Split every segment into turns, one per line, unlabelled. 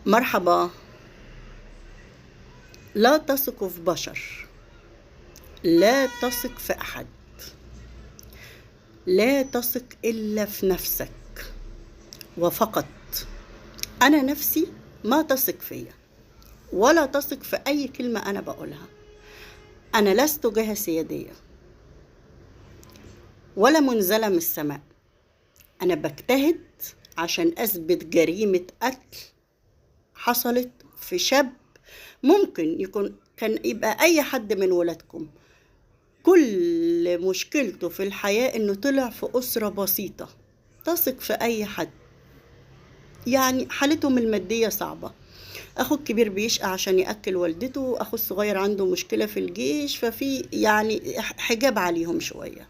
مرحبا. لا تثق في بشر، لا تثق في أحد، لا تثق إلا في نفسك وفقط. أنا نفسي ما تثق فيا ولا تثق في أي كلمة أنا بقولها. أنا لست جهة سيادية ولا منزلة من السماء. أنا بجتهد عشان أثبت جريمة قتل حصلت في شاب ممكن كان يبقى أي حد من ولادكم. كل مشكلته في الحياة إنه طلع في أسرة بسيطة تثق في أي حد، يعني حالتهم المادية صعبة. أخو الكبير بيشقى عشان يأكل والدته، أخو الصغير عنده مشكلة في الجيش، ففي يعني حجاب عليهم شوية،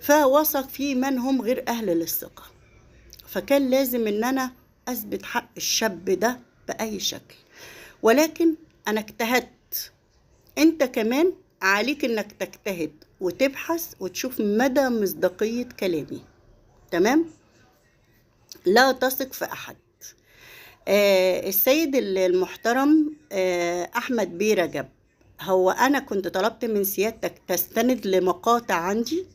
فوثق في من هم غير أهل للثقة. فكان لازم إن أنا أثبت حق الشاب ده بأي شكل، ولكن أنا اجتهدت. أنت كمان عليك إنك تجتهد وتبحث وتشوف مدى مصداقية كلامي. تمام؟ لا تثق في أحد. السيد المحترم أحمد بيه رجب، هو أنا كنت طلبت من سيادتك تستند لمقاطع عندي؟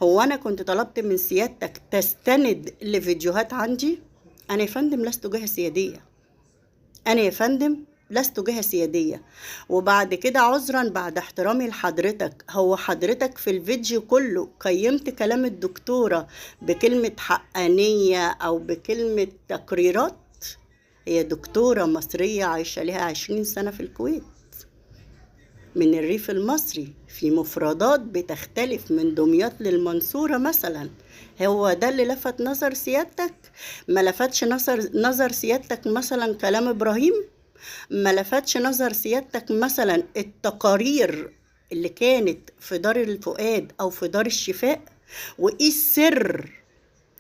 هو أنا كنت طلبت من سيادتك تستند لفيديوهات عندي؟ أنا يا فندم لست جهة سيادية، أنا يا فندم لست جهة سيادية. وبعد كده عذرا بعد احترامي لحضرتك، هو حضرتك في الفيديو كله قيمت كلام الدكتورة بكلمة حقانية أو بكلمة تقريرات؟ هي دكتورة مصرية عايشة لها 20 سنة في الكويت، من الريف المصري، في مفردات بتختلف من دمياط للمنصورة مثلا. هو ده اللي لفت نظر سيادتك؟ ما لفتش نظر سيادتك مثلا كلام إبراهيم؟ ما لفتش نظر سيادتك مثلا التقارير اللي كانت في دار الفؤاد أو في دار الشفاء؟ وإيه السر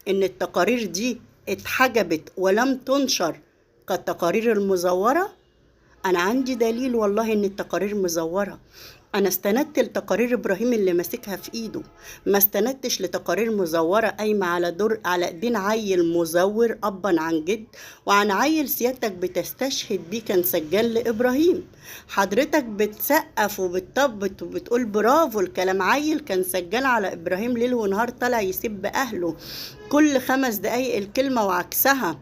إن التقارير دي اتحجبت ولم تنشر كالتقارير المزورة؟ أنا عندي دليل والله إن التقارير مزورة. أنا استندت لتقارير إبراهيم اللي ماسكها في إيده، ما استندتش لتقارير مزورة قايمة على إيدين عيل مزور أبا عن جد، وعن عيل سيادتك بتستشهد بيه كان سجل لإبراهيم. حضرتك بتسقف وبتطبط وبتقول برافو الكلام، عيل كان سجل على إبراهيم ليل ونهار، طلع يسب أهله كل 5 دقايق الكلمة وعكسها،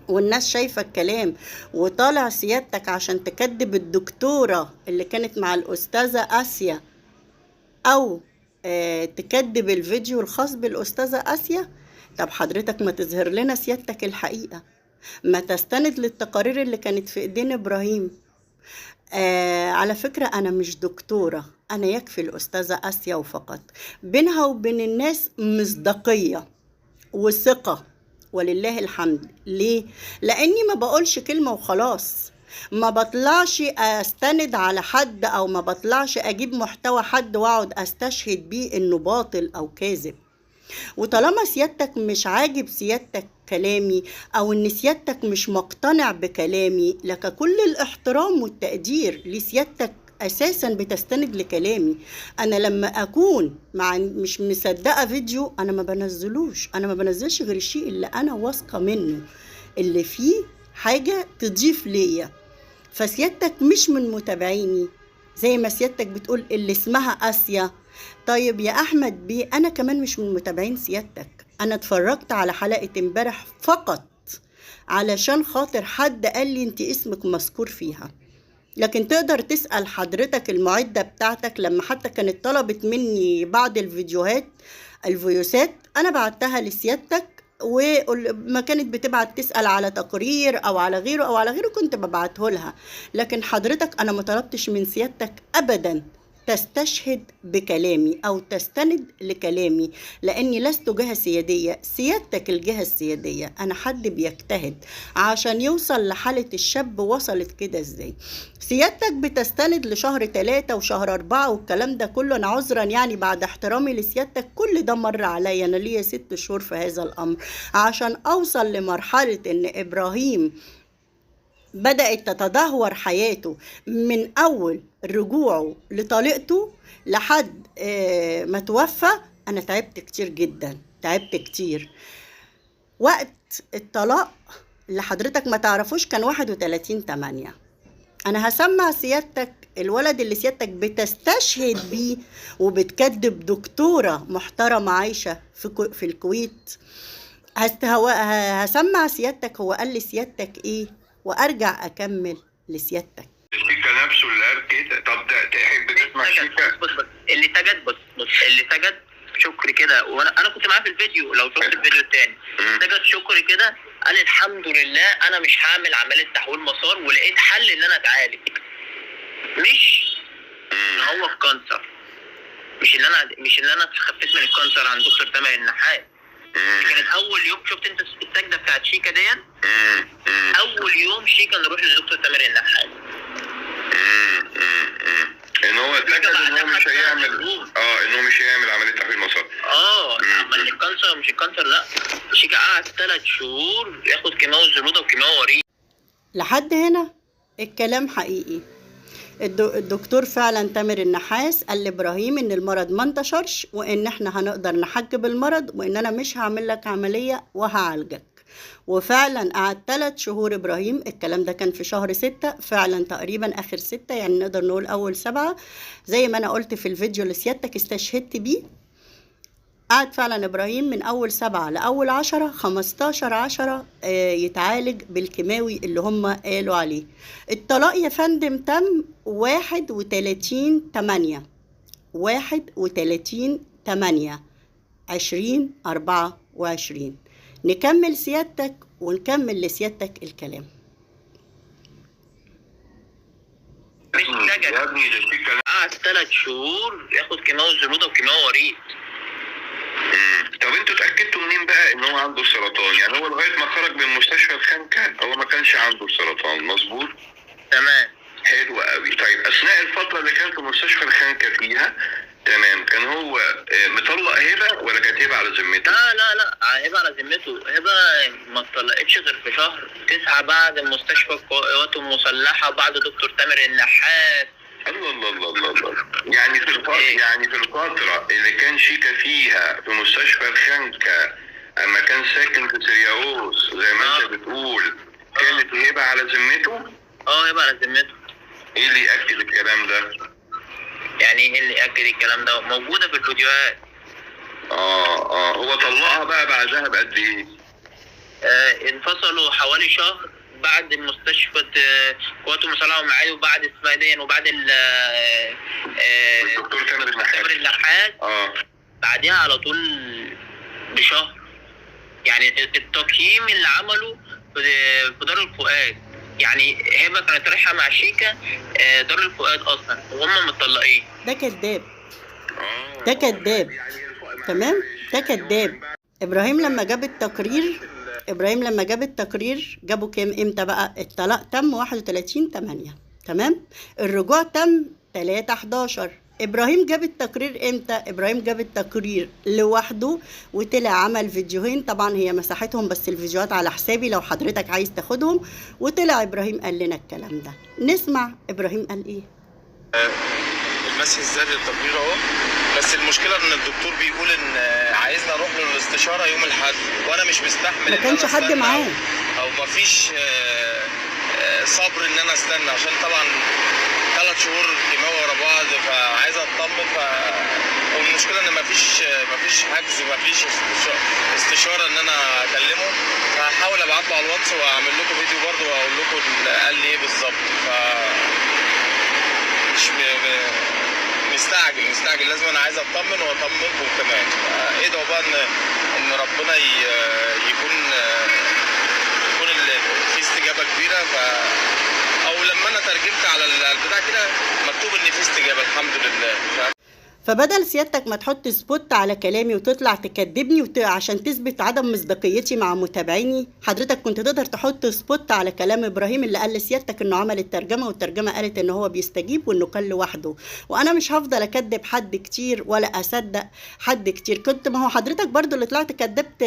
والناس شايفة الكلام. وطالع سيادتك عشان تكذب الدكتورة اللي كانت مع الأستاذة آسيا، أو تكذب الفيديو الخاص بالأستاذة آسيا. طب حضرتك ما تظهر لنا سيادتك الحقيقة، ما تستند للتقارير اللي كانت في إيدين إبراهيم. على فكرة أنا مش دكتورة، أنا يكفي الأستاذة آسيا وفقط. بينها وبين الناس مصداقية وثقة ولله الحمد. ليه؟ لأني ما بقولش كلمة وخلاص، ما بطلعش أستند على حد أو ما بطلعش أجيب محتوى حد وأقعد أستشهد بيه إنه باطل أو كاذب. وطالما سيادتك مش عاجب سيادتك كلامي أو إن سيادتك مش مقتنع بكلامي، لك كل الاحترام والتقدير لسيادتك أساسا بتستند لكلامي. أنا لما أكون مش مصدقة فيديو أنا ما بنزلوش، أنا ما بنزلش غير الشيء اللي أنا واثقة منه، اللي فيه حاجة تضيف ليا. فسيادتك مش من متابعيني زي ما سيادتك بتقول اللي اسمها آسيا. طيب يا أحمد بيه، أنا كمان مش من متابعين سيادتك. أنا اتفرجت على حلقة امبارح فقط علشان خاطر حد قال لي انت اسمك مذكور فيها، لكن تقدر تسأل حضرتك المعدة بتاعتك لما حتى كانت طلبت مني بعض الفيوسات أنا بعتها لسيادتك، وما كانت بتبعت تسأل على تقرير أو على غيره أو على غيره كنت ببعته لها. لكن حضرتك أنا ما طلبتش من سيادتك أبدا تستشهد بكلامي أو تستند لكلامي، لأني لست جهة سيادية. سيادتك الجهة السيادية. أنا حد بيجتهد عشان يوصل لحالة الشاب وصلت كده إزاي. سيادتك بتستند لشهر 3 وشهر 4 والكلام ده كله. أنا عذرا يعني بعد احترامي لسيادتك كل ده مر عليا، أنا ليا 6 شهور في هذا الأمر عشان أوصل لمرحلة إن إبراهيم بدأت تتدهور حياته من أول رجوعه لطليقته لحد ما توفى. أنا تعبت كتير جدا، تعبت كتير. وقت الطلاق اللي حضرتك ما تعرفوش كان 31/8. انا هسمع سيادتك الولد اللي سيادتك بتستشهد بيه وبتكذب دكتورة محترمة عايشة في الكويت. هسمع سيادتك هو قال لسيادتك ايه وارجع اكمل لسيادتك.
شيكا نفسه اللي قال كده. طب ده تحب تسمع شيكا؟
بص اللي سجد، بص اللي سجد شكري كده، وانا كنت معاه في الفيديو، لو شفت الفيديو التاني سجد شكري كده قال الحمد لله انا مش هعمل عمليه تحويل مسار ولقيت حل ان انا اتعالج، مش هو الكانسر، مش اللي انا خفيت من الكانسر عند دكتور تامر النحاس. كانت اول يوم، شفت انت السجده بتاعت شيكا دي، اول يوم شيكا نروح للدكتور تامر النحاس
ان هو اتاكد ان هو مش هيعمل عمليه تحويل مسار.
اما الكانسر مش الكانسر، لا شيكا قعد 3 شهور ياخد كيماوي الزلوده وكيماوي وريد.
لحد هنا الكلام حقيقي. الدكتور فعلا تامر النحاس قال لابراهيم ان المرض ما انتشرش وان احنا هنقدر نحجب المرض وان انا مش هعمل لك عمليه وهعالجك. وفعلا قعد 3 شهور ابراهيم، الكلام ده كان في شهر 6 فعلا، تقريبا اخر 6، يعني نقدر نقول اول 7 زي ما انا قلت في الفيديو اللي سيادتك استشهدت بيه. قعد فعلا ابراهيم من اول 7 لاول 10 15/10 يتعالج بالكيماوي اللي هم قالوا عليه. الطلاق يا فندم تم 31/8 2024. نكمل سيادتك ونكمل لسيادتك الكلام.
مش سجد يا ابني، ده شيكا قعد 3 شهور ياخد كيماوي الزلوده وكيماوي وريد.
طب انتوا اتاكدتوا منين بقى ان هو عنده سرطان؟ يعني هو لغايه ما خرج من مستشفى الخنكه هو ما كانش عنده سرطان، مظبوط؟
تمام،
حلو قوي. طيب اثناء الفتره اللي كان في مستشفى الخنكه فيها، تمام، كان هو مطلق هبه ولا كانت هبه على ذمته؟
لا هبه على ذمته. هبه ما اتطلقتش غير في شهر 9 بعد مستشفى القوات المسلحه بعد دكتور تامر النحاس.
الله. يعني في الفتره اللي كان شيكا فيها في مستشفى الخنكه اما كان ساكن في سرياوس زي ما انت بتقول، كانت هبه على ذمته؟
هبه على ذمته.
ايه اللي ياكد الكلام ده؟
يعني ايه اللي ياكد الكلام ده؟ موجوده في الفيديوهات.
هو طلقها بقى بعدها بقد ايه؟
انفصلوا حوالي شهر بعد مستشفى قوات المسلحه والمعادي وبعد اسمها دي وبعد
الدكتور تامر
النحاس. بعدها على طول بشهر. يعني التقييم اللي عمله في دار الفؤاد، يعني هبه كانت رايحه مع شيكا دار الفؤاد اصلا وهم متطلقين.
ده كذاب، ده كذاب، تمام، ده كذاب. ابراهيم لما جاب التقرير جابوا كام امتى بقى؟ الطلاق تم 31/8، تمام. الرجوع تم 3/11. ابراهيم جاب التقرير امتى؟ ابراهيم جاب التقرير لوحده وطلع عمل فيديوهين، طبعا هي مساحتهم بس الفيديوهات على حسابي لو حضرتك عايز تاخدهم. وطلع ابراهيم قال لنا الكلام ده، نسمع ابراهيم قال ايه.
المسح الذاتي للتقرير اهو، بس المشكله ان الدكتور بيقول ان عايزنا نروح له الاستشاره يوم الاحد وانا مش مستحمل.
ما كانش حد معاه
او مفيش صبر ان انا استنى، عشان طبعا 3 شهور كيماوي ورا بعض، فعايز اطمن. والمشكله ان مفيش حجز، مفيش استشاره ان انا اكلمه. فهحاول ابعت له على الواتس واعمل لكم فيديو برضه واقول لكم قال لي ايه بالظبط. مش مستعجل، لازم انا عايز اطمن واطمنكم كمان. ادعوا بقى ان ربنا يكون في استجابه كبيره. او لما انا ترجمت على البتاع كده مكتوب ان في استجابه الحمد لله.
فبدل سيادتك ما تحط سبوت على كلامي وتطلع تكذبني عشان تثبت عدم مصداقيتي مع متابعيني، حضرتك كنت تقدر تحط سبوت على كلام ابراهيم اللي قال لسيادتك انه عمل الترجمه، والترجمه قالت ان هو بيستجيب وانه كان لوحده. وانا مش هفضل اكذب حد كتير ولا اصدق حد كتير. ما هو حضرتك برضو اللي طلعت كذبت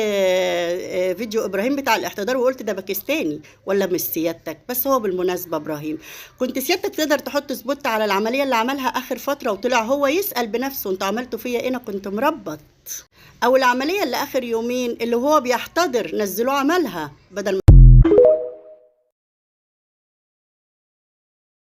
فيديو ابراهيم بتاع الاحتضار وقلت ده باكستاني، ولا مش سيادتك؟ بس هو بالمناسبه ابراهيم كنت سيادتك تقدر تحط سبوت على العمليه اللي عملها اخر فتره وطلع هو يسال نفسه انتوا عملتوا فيا ايه، انا كنت مربط. او العمليه اللي اخر يومين اللي هو بيحتضر نزلوه عملها بدل